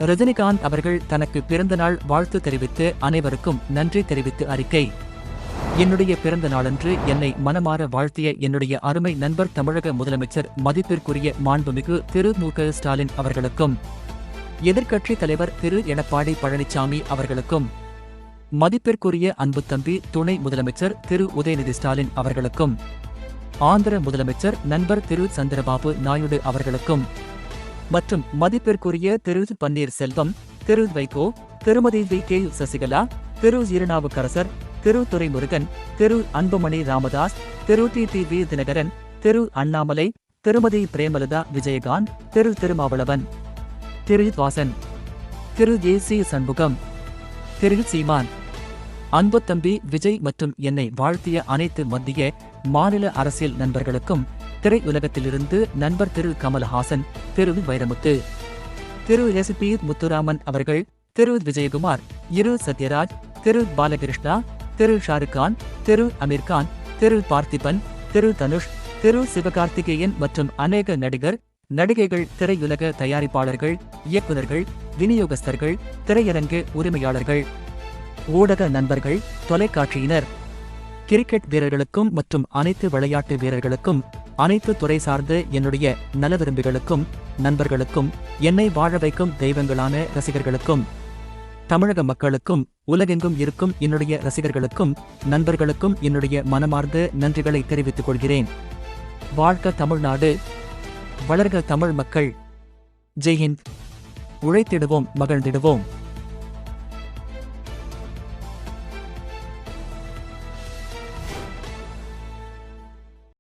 ரஜினிகாந்த் அவர்கள் தனக்கு பிறந்தநாள் வாழ்த்து தெரிவித்து அனைவருக்கும் நன்றி தெரிவித்து அறிக்கை. என்னுடைய பிறந்த நாளன்று என்னை மனமாற வாழ்த்திய என்னுடைய அருமை நண்பர் தமிழக முதலமைச்சர் மதிப்பிற்குரிய மாண்புமிகு திரு மு.க. ஸ்டாலின் அவர்களுக்கும், எதிர்க்கட்சித் தலைவர் திரு எடப்பாடி பழனிசாமி அவர்களுக்கும், மதிப்பிற்குரிய அன்பு தம்பி துணை முதலமைச்சர் திரு உதயநிதி ஸ்டாலின் அவர்களுக்கும், ஆந்திர முதலமைச்சர் நண்பர் திரு சந்திரபாபு நாயுடு அவர்களுக்கும் மற்றும் மதிப்பிற்குரிய திரு பன்னீர் செல்வம், திரு வைகோ, திருமதி வி.கே. சசிகலா, திரு திருநாவுக்கரசர், திரு துரைமுருகன், திரு அன்புமணி ராமதாஸ், திரு டி.வி. தினகரன், திரு அண்ணாமலை, திருமதி பிரேமலதா விஜயகாந்த், திரு திருமாவளவன், திரு வாசன், திரு ஏ.சி. சண்முகம், திரு சீமான், அன்பு தம்பி விஜய் மற்றும் என்னை வாழ்த்திய அனைத்து மத்திய மாநில அரசியல் நண்பர்களுக்கும், திரையுலகத்திலிருந்து நண்பர் திரு கமல்ஹாசன், திரு வைரமுத்து, திரு எஸ்.பி. முத்துராமன் அவர்கள், திரு விஜயகுமார், இரு சத்யராஜ், திரு பாலகிருஷ்ணா, திரு ஷாருக்கான், திரு அமீர்கான், திரு பார்த்திபன், திரு தனுஷ், திரு சிவகார்த்திகேயன் மற்றும் அநேக நடிகர் நடிகைகள், திரையுலக தயாரிப்பாளர்கள், இயக்குநர்கள், விநியோகஸ்தர்கள், திரையரங்கு உரிமையாளர்கள், ஊடக நண்பர்கள், தொலைக்காட்சியினர், கிரிக்கெட் வீரர்களுக்கும் மற்றும் அனைத்து விளையாட்டு வீரர்களுக்கும், அனைத்து துறை சார்ந்த என்னுடைய நலவிரும்பிகளுக்கும், நண்பர்களுக்கும், என்னை வாழ வைக்கும் தெய்வங்களான ரசிகர்களுக்கும், தமிழக மக்களுக்கும், உலகெங்கும் இருக்கும் என்னுடைய ரசிகர்களுக்கும், நண்பர்களுக்கும் என்னுடைய மனமார்ந்த நன்றிகளை தெரிவித்துக் கொள்கிறேன். வாழ்க தமிழ்நாடு, வளர்க தமிழ் மக்கள். ஜெய்ஹிந்த். உழைத்திடுவோம், மகிழ்ந்திடுவோம்.